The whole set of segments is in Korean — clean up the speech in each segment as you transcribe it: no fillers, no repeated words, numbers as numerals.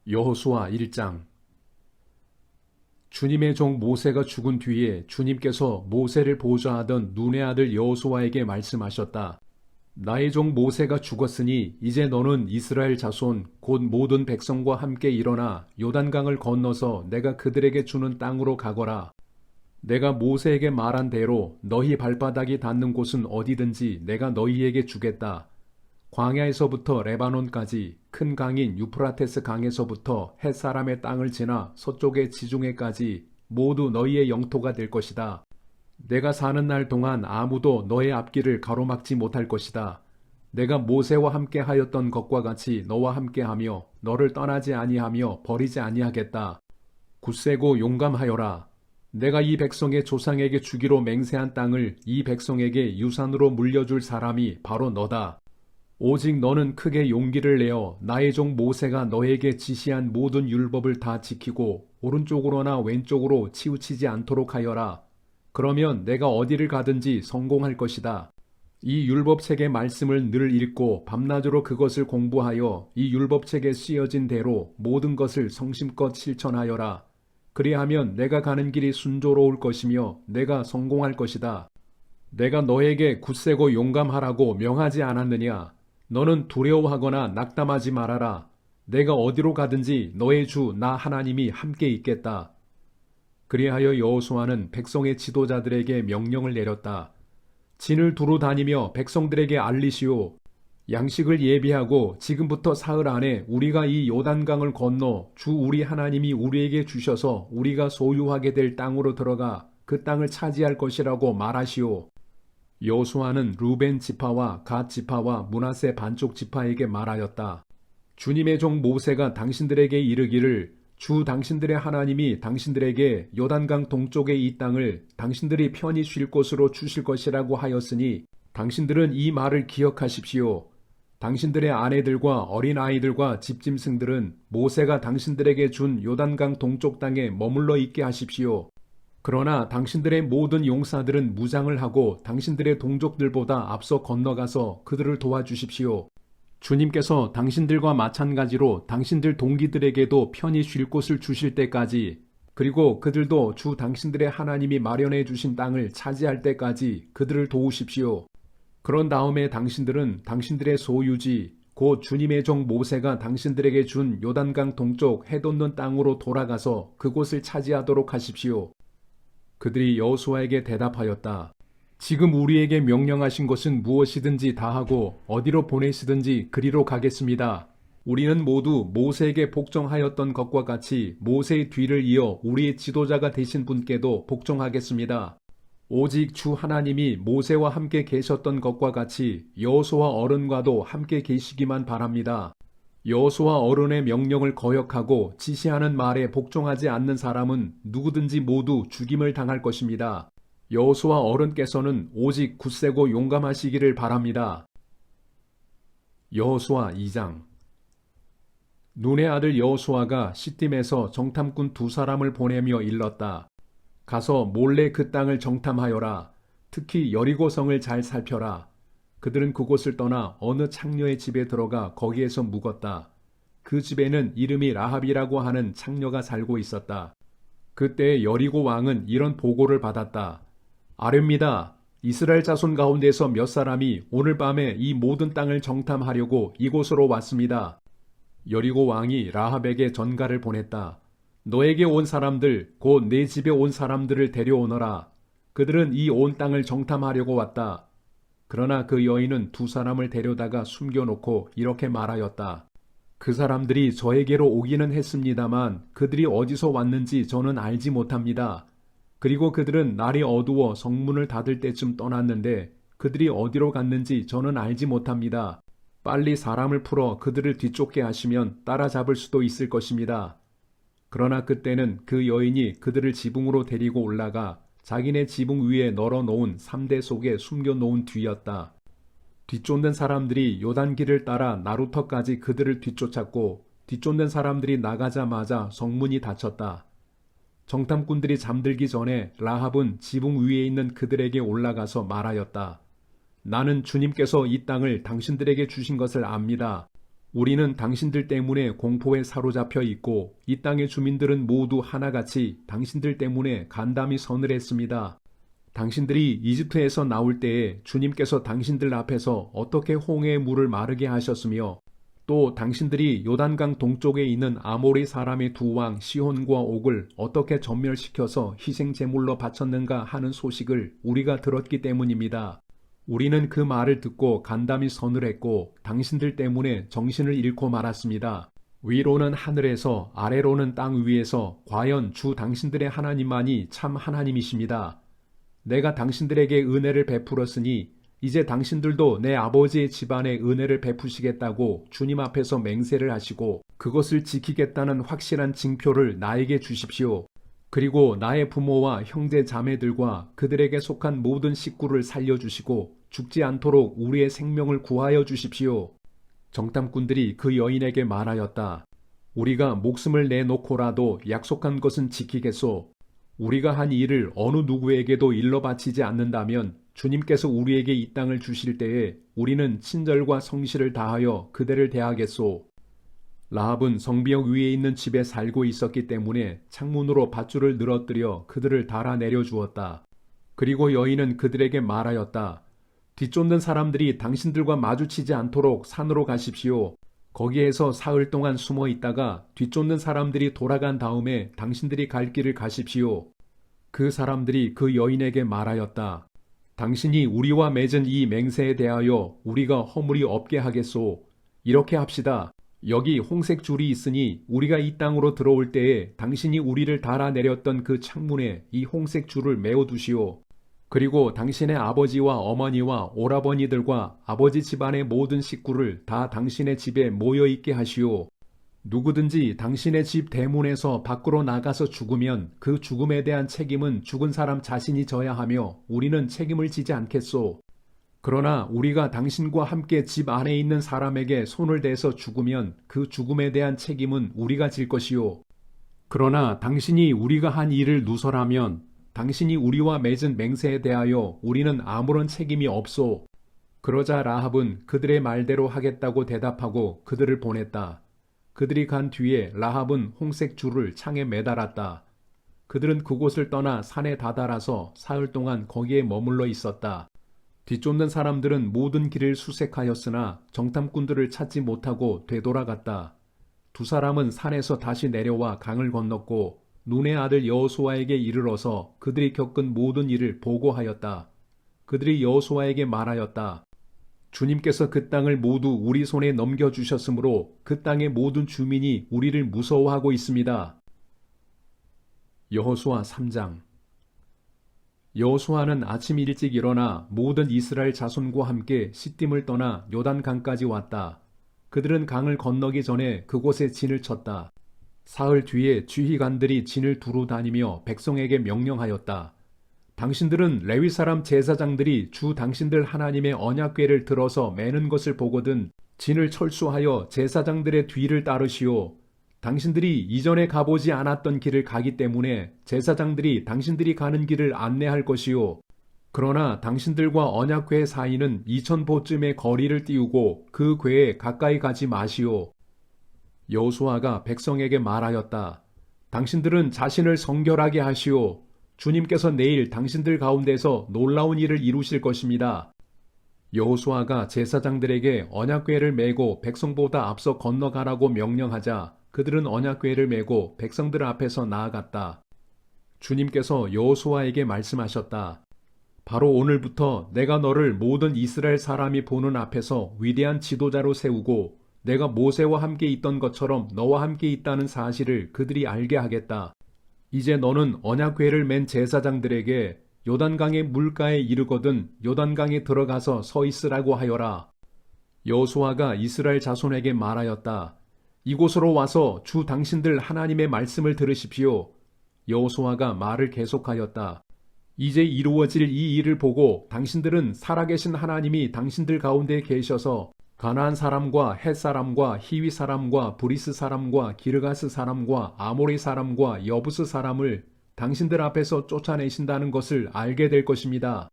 여호수아 1장. 주님의 종 모세가 죽은 뒤에 주님께서 모세를 보좌하던 눈의 아들 여호수아에게 말씀하셨다. 나의 종 모세가 죽었으니 이제 너는 이스라엘 자손 곧 모든 백성과 함께 일어나 요단강을 건너서 내가 그들에게 주는 땅으로 가거라. 내가 모세에게 말한 대로 너희 발바닥이 닿는 곳은 어디든지 내가 너희에게 주겠다. 광야에서부터 레바논까지 큰 강인 유프라테스 강에서부터 헷사람의 땅을 지나 서쪽의 지중해까지 모두 너희의 영토가 될 것이다. 내가 사는 날 동안 아무도 너의 앞길을 가로막지 못할 것이다. 내가 모세와 함께 하였던 것과 같이 너와 함께하며 너를 떠나지 아니하며 버리지 아니하겠다. 굳세고 용감하여라. 내가 이 백성의 조상에게 주기로 맹세한 땅을 이 백성에게 유산으로 물려줄 사람이 바로 너다. 오직 너는 크게 용기를 내어 나의 종 모세가 너에게 지시한 모든 율법을 다 지키고 오른쪽으로나 왼쪽으로 치우치지 않도록 하여라. 그러면 내가 어디를 가든지 성공할 것이다. 이 율법책의 말씀을 늘 읽고 밤낮으로 그것을 공부하여 이 율법책에 쓰여진 대로 모든 것을 성심껏 실천하여라. 그리하면 내가 가는 길이 순조로울 것이며 내가 성공할 것이다. 내가 너에게 굳세고 용감하라고 명하지 않았느냐? 너는 두려워하거나 낙담하지 말아라. 내가 어디로 가든지 너의 주 나 하나님이 함께 있겠다. 그리하여 여호수아는 백성의 지도자들에게 명령을 내렸다. 진을 두루 다니며 백성들에게 알리시오. 양식을 예비하고 지금부터 사흘 안에 우리가 이 요단강을 건너 주 우리 하나님이 우리에게 주셔서 우리가 소유하게 될 땅으로 들어가 그 땅을 차지할 것이라고 말하시오. 여호수아는 루벤 지파와 갓 지파와 므낫세 반쪽 지파에게 말하였다. 주님의 종 모세가 당신들에게 이르기를 주 당신들의 하나님이 당신들에게 요단강 동쪽의 이 땅을 당신들이 편히 쉴 곳으로 주실 것이라고 하였으니 당신들은 이 말을 기억하십시오. 당신들의 아내들과 어린아이들과 집짐승들은 모세가 당신들에게 준 요단강 동쪽 땅에 머물러 있게 하십시오. 그러나 당신들의 모든 용사들은 무장을 하고 당신들의 동족들보다 앞서 건너가서 그들을 도와주십시오. 주님께서 당신들과 마찬가지로 당신들 동기들에게도 편히 쉴 곳을 주실 때까지, 그리고 그들도 주 당신들의 하나님이 마련해 주신 땅을 차지할 때까지 그들을 도우십시오. 그런 다음에 당신들은 당신들의 소유지, 곧 주님의 종 모세가 당신들에게 준 요단강 동쪽 해돋는 땅으로 돌아가서 그곳을 차지하도록 하십시오. 그들이 여호수아에게 대답하였다. 지금 우리에게 명령하신 것은 무엇이든지 다 하고 어디로 보내시든지 그리로 가겠습니다. 우리는 모두 모세에게 복종하였던 것과 같이 모세의 뒤를 이어 우리의 지도자가 되신 분께도 복종하겠습니다. 오직 주 하나님이 모세와 함께 계셨던 것과 같이 여호수아 어른과도 함께 계시기만 바랍니다. 여호수아 어른의 명령을 거역하고 지시하는 말에 복종하지 않는 사람은 누구든지 모두 죽임을 당할 것입니다. 여호수아 어른께서는 오직 굳세고 용감하시기를 바랍니다. 여호수아 2장. 눈의 아들 여호수아가 시딤에서 정탐꾼 2사람을 보내며 일렀다. 가서 몰래 그 땅을 정탐하여라. 특히 여리고성을 잘 살펴라. 그들은 그곳을 떠나 어느 창녀의 집에 들어가 거기에서 묵었다. 그 집에는 이름이 라합이라고 하는 창녀가 살고 있었다. 그때 여리고 왕은 이런 보고를 받았다. 아뢰입니다. 이스라엘 자손 가운데서 몇 사람이 오늘 밤에 이 모든 땅을 정탐하려고 이곳으로 왔습니다. 여리고 왕이 라합에게 전가를 보냈다. 너에게 온 사람들, 곧 내 집에 온 사람들을 데려오너라. 그들은 이 온 땅을 정탐하려고 왔다. 그러나 그 여인은 2사람을 데려다가 숨겨놓고 이렇게 말하였다. 그 사람들이 저에게로 오기는 했습니다만 그들이 어디서 왔는지 저는 알지 못합니다. 그리고 그들은 날이 어두워 성문을 닫을 때쯤 떠났는데 그들이 어디로 갔는지 저는 알지 못합니다. 빨리 사람을 풀어 그들을 뒤쫓게 하시면 따라잡을 수도 있을 것입니다. 그러나 그때는 그 여인이 그들을 지붕으로 데리고 올라가 자기네 지붕 위에 널어놓은 3대 속에 숨겨놓은 뒤였다. 뒤쫓는 사람들이 요단길을 따라 나루터까지 그들을 뒤쫓았고 뒤쫓는 사람들이 나가자마자 성문이 닫혔다. 정탐꾼들이 잠들기 전에 라합은 지붕 위에 있는 그들에게 올라가서 말하였다. 나는 주님께서 이 땅을 당신들에게 주신 것을 압니다. 우리는 당신들 때문에 공포에 사로잡혀 있고 이 땅의 주민들은 모두 하나같이 당신들 때문에 간담이 서늘했습니다. 당신들이 이집트에서 나올 때에 주님께서 당신들 앞에서 어떻게 홍해의 물을 마르게 하셨으며 또 당신들이 요단강 동쪽에 있는 아모리 사람의 두 왕 시혼과 옥을 어떻게 전멸시켜서 희생 제물로 바쳤는가 하는 소식을 우리가 들었기 때문입니다. 우리는 그 말을 듣고 간담이 서늘했고 당신들 때문에 정신을 잃고 말았습니다. 위로는 하늘에서 아래로는 땅 위에서 과연 주 당신들의 하나님만이 참 하나님이십니다. 내가 당신들에게 은혜를 베풀었으니 이제 당신들도 내 아버지의 집안에 은혜를 베푸시겠다고 주님 앞에서 맹세를 하시고 그것을 지키겠다는 확실한 징표를 나에게 주십시오. 그리고 나의 부모와 형제 자매들과 그들에게 속한 모든 식구를 살려주시고 죽지 않도록 우리의 생명을 구하여 주십시오. 정탐꾼들이 그 여인에게 말하였다. 우리가 목숨을 내놓고라도 약속한 것은 지키겠소. 우리가 한 일을 어느 누구에게도 일러 바치지 않는다면 주님께서 우리에게 이 땅을 주실 때에 우리는 친절과 성실을 다하여 그대를 대하겠소. 라합은 성벽 위에 있는 집에 살고 있었기 때문에 창문으로 밧줄을 늘어뜨려 그들을 달아내려 주었다. 그리고 여인은 그들에게 말하였다. 뒤쫓는 사람들이 당신들과 마주치지 않도록 산으로 가십시오. 거기에서 사흘 동안 숨어 있다가 뒤쫓는 사람들이 돌아간 다음에 당신들이 갈 길을 가십시오. 그 사람들이 그 여인에게 말하였다. 당신이 우리와 맺은 이 맹세에 대하여 우리가 허물이 없게 하겠소. 이렇게 합시다. 여기 홍색 줄이 있으니 우리가 이 땅으로 들어올 때에 당신이 우리를 달아내렸던 그 창문에 이 홍색 줄을 메어두시오. 그리고 당신의 아버지와 어머니와 오라버니들과 아버지 집안의 모든 식구를 다 당신의 집에 모여있게 하시오. 누구든지 당신의 집 대문에서 밖으로 나가서 죽으면 그 죽음에 대한 책임은 죽은 사람 자신이 져야 하며 우리는 책임을 지지 않겠소. 그러나 우리가 당신과 함께 집 안에 있는 사람에게 손을 대서 죽으면 그 죽음에 대한 책임은 우리가 질 것이오. 그러나 당신이 우리가 한 일을 누설하면 당신이 우리와 맺은 맹세에 대하여 우리는 아무런 책임이 없소. 그러자 라합은 그들의 말대로 하겠다고 대답하고 그들을 보냈다. 그들이 간 뒤에 라합은 홍색 줄을 창에 매달았다. 그들은 그곳을 떠나 산에 다다라서 사흘 동안 거기에 머물러 있었다. 뒤쫓는 사람들은 모든 길을 수색하였으나 정탐꾼들을 찾지 못하고 되돌아갔다. 두 사람은 산에서 다시 내려와 강을 건넜고 눈의 아들 여호수아에게 이르러서 그들이 겪은 모든 일을 보고하였다. 그들이 여호수아에게 말하였다. 주님께서 그 땅을 모두 우리 손에 넘겨주셨으므로 그 땅의 모든 주민이 우리를 무서워하고 있습니다. 여호수아 3장. 여호수아는 아침 일찍 일어나 모든 이스라엘 자손과 함께 시딤을 떠나 요단강까지 왔다. 그들은 강을 건너기 전에 그곳에 진을 쳤다. 사흘 뒤에 지휘관들이 진을 두루 다니며 백성에게 명령하였다. 당신들은 레위 사람 제사장들이 주 당신들 하나님의 언약궤를 들어서 매는 것을 보거든 진을 철수하여 제사장들의 뒤를 따르시오. 당신들이 이전에 가보지 않았던 길을 가기 때문에 제사장들이 당신들이 가는 길을 안내할 것이오. 그러나 당신들과 언약궤 사이는 2000보쯤의 거리를 띄우고 그 궤에 가까이 가지 마시오. 여호수아가 백성에게 말하였다. 당신들은 자신을 성결하게 하시오. 주님께서 내일 당신들 가운데서 놀라운 일을 이루실 것입니다. 여호수아가 제사장들에게 언약궤를 메고 백성보다 앞서 건너가라고 명령하자 그들은 언약궤를 메고 백성들 앞에서 나아갔다. 주님께서 여호수아에게 말씀하셨다. 바로 오늘부터 내가 너를 모든 이스라엘 사람이 보는 앞에서 위대한 지도자로 세우고 내가 모세와 함께 있던 것처럼 너와 함께 있다는 사실을 그들이 알게 하겠다. 이제 너는 언약궤를 맨 제사장들에게 요단강의 물가에 이르거든 요단강에 들어가서 서 있으라고 하여라. 여호수아가 이스라엘 자손에게 말하였다. 이곳으로 와서 주 당신들 하나님의 말씀을 들으십시오. 여호수아가 말을 계속하였다. 이제 이루어질 이 일을 보고 당신들은 살아계신 하나님이 당신들 가운데 계셔서 가나안 사람과 헷 사람과 히위 사람과 브리스 사람과 기르가스 사람과 아모리 사람과 여부스 사람을 당신들 앞에서 쫓아내신다는 것을 알게 될 것입니다.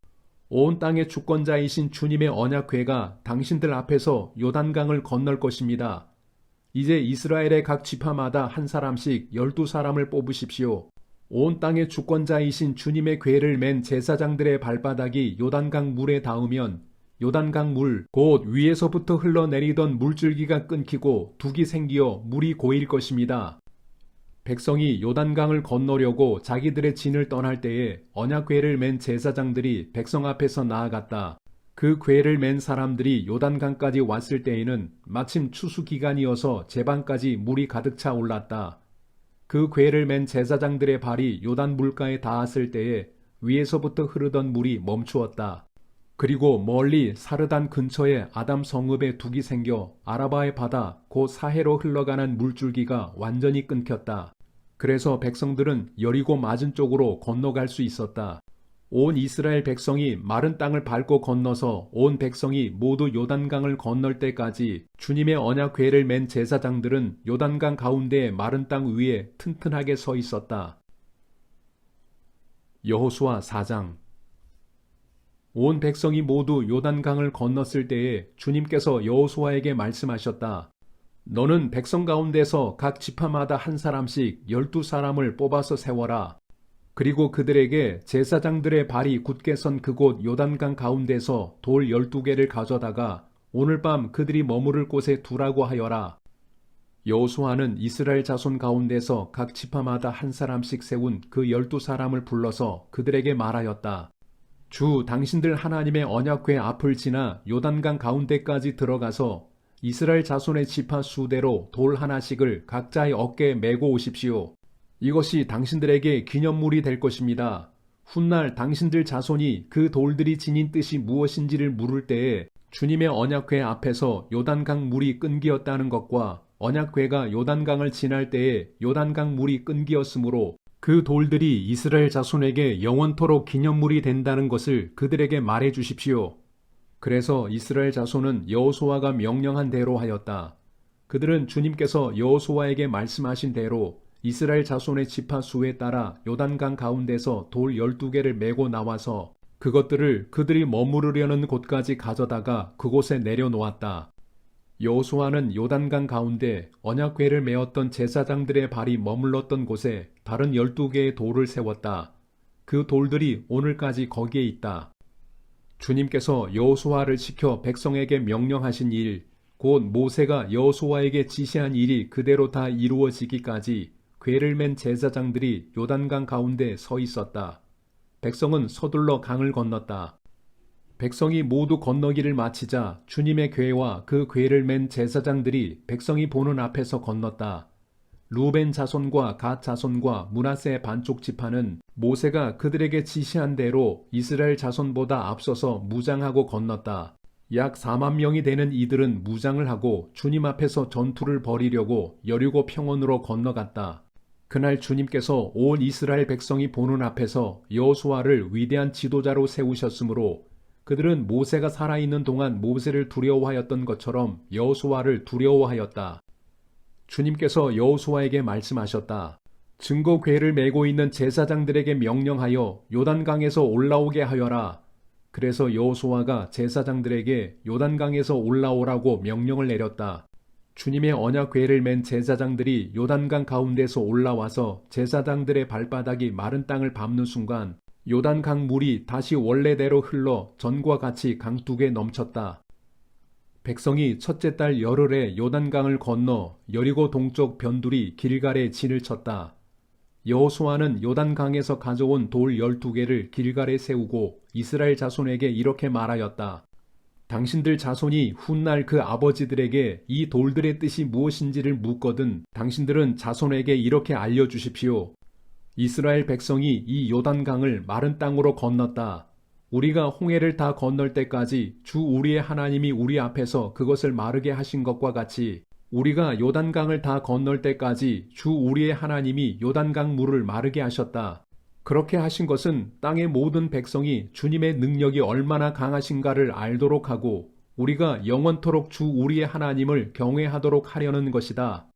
온 땅의 주권자이신 주님의 언약궤가 당신들 앞에서 요단강을 건널 것입니다. 이제 이스라엘의 각 지파마다 한 사람씩 12사람을 뽑으십시오. 온 땅의 주권자이신 주님의 궤를 맨 제사장들의 발바닥이 요단강 물에 닿으면 요단강 물, 곧 위에서부터 흘러내리던 물줄기가 끊기고 둑이 생기어 물이 고일 것입니다. 백성이 요단강을 건너려고 자기들의 진을 떠날 때에 언약궤를 맨 제사장들이 백성 앞에서 나아갔다. 그 궤를 맨 사람들이 요단강까지 왔을 때에는 마침 추수 기간이어서 제방까지 물이 가득 차 올랐다. 그 궤를 맨 제사장들의 발이 요단 물가에 닿았을 때에 위에서부터 흐르던 물이 멈추었다. 그리고 멀리 사르단 근처에 아담 성읍에 둑이 생겨 아라바의 바다 곧 사해로 흘러가는 물줄기가 완전히 끊겼다. 그래서 백성들은 여리고 맞은 쪽으로 건너갈 수 있었다. 온 이스라엘 백성이 마른 땅을 밟고 건너서 온 백성이 모두 요단강을 건널 때까지 주님의 언약궤를 맨 제사장들은 요단강 가운데의 마른 땅 위에 튼튼하게 서 있었다. 여호수아 4장. 온 백성이 모두 요단강을 건넜을 때에 주님께서 여호수아에게 말씀하셨다. 너는 백성 가운데서 각 지파마다 한 사람씩 12사람을 뽑아서 세워라. 그리고 그들에게 제사장들의 발이 굳게 선 그곳 요단강 가운데서 돌 12개를 가져다가 오늘 밤 그들이 머무를 곳에 두라고 하여라. 여호수아는 이스라엘 자손 가운데서 각 지파마다 한 사람씩 세운 그 12사람을 불러서 그들에게 말하였다. 주 당신들 하나님의 언약궤 앞을 지나 요단강 가운데까지 들어가서 이스라엘 자손의 지파 수대로 돌 하나씩을 각자의 어깨에 메고 오십시오. 이것이 당신들에게 기념물이 될 것입니다. 훗날 당신들 자손이 그 돌들이 지닌 뜻이 무엇인지를 물을 때에 주님의 언약궤 앞에서 요단강 물이 끈기었다는 것과 언약궤가 요단강을 지날 때에 요단강 물이 끈기었으므로 그 돌들이 이스라엘 자손에게 영원토록 기념물이 된다는 것을 그들에게 말해 주십시오. 그래서 이스라엘 자손은 여호수아가 명령한 대로 하였다. 그들은 주님께서 여호수아에게 말씀하신 대로 이스라엘 자손의 지파 수에 따라 요단강 가운데서 돌 12개를 메고 나와서 그것들을 그들이 머무르려는 곳까지 가져다가 그곳에 내려놓았다. 여호수아는 요단강 가운데 언약궤를 메었던 제사장들의 발이 머물렀던 곳에 다른 12개의 돌을 세웠다. 그 돌들이 오늘까지 거기에 있다. 주님께서 여호수아를 시켜 백성에게 명령하신 일, 곧 모세가 여호수아에게 지시한 일이 그대로 다 이루어지기까지 궤를 맨 제사장들이 요단강 가운데 서 있었다. 백성은 서둘러 강을 건넜다. 백성이 모두 건너기를 마치자 주님의 궤와 그 궤를 맨 제사장들이 백성이 보는 앞에서 건넜다. 루벤 자손과 갓 자손과 므낫세 반쪽 지파는 모세가 그들에게 지시한 대로 이스라엘 자손보다 앞서서 무장하고 건넜다. 약 4만 명이 되는 이들은 무장을 하고 주님 앞에서 전투를 벌이려고 여리고 평원으로 건너갔다. 그날 주님께서 온 이스라엘 백성이 보는 앞에서 여호수아를 위대한 지도자로 세우셨으므로 그들은 모세가 살아있는 동안 모세를 두려워하였던 것처럼 여호수아를 두려워하였다. 주님께서 여호수아에게 말씀하셨다. 증거궤를 메고 있는 제사장들에게 명령하여 요단강에서 올라오게 하여라. 그래서 여호수아가 제사장들에게 요단강에서 올라오라고 명령을 내렸다. 주님의 언약궤를 맨 제사장들이 요단강 가운데서 올라와서 제사장들의 발바닥이 마른 땅을 밟는 순간 요단강 물이 다시 원래대로 흘러 전과 같이 강둑에 넘쳤다. 백성이 첫째 달 열흘에 요단강을 건너 여리고 동쪽 변두리 길갈에 진을 쳤다. 여호수아는 요단강에서 가져온 돌 12개를 길갈에 세우고 이스라엘 자손에게 이렇게 말하였다. 당신들 자손이 훗날 그 아버지들에게 이 돌들의 뜻이 무엇인지를 묻거든 당신들은 자손에게 이렇게 알려주십시오. 이스라엘 백성이 이 요단강을 마른 땅으로 건넜다. 우리가 홍해를 다 건널 때까지 주 우리의 하나님이 우리 앞에서 그것을 마르게 하신 것과 같이 우리가 요단강을 다 건널 때까지 주 우리의 하나님이 요단강 물을 마르게 하셨다. 그렇게 하신 것은 땅의 모든 백성이 주님의 능력이 얼마나 강하신가를 알도록 하고 우리가 영원토록 주 우리의 하나님을 경외하도록 하려는 것이다.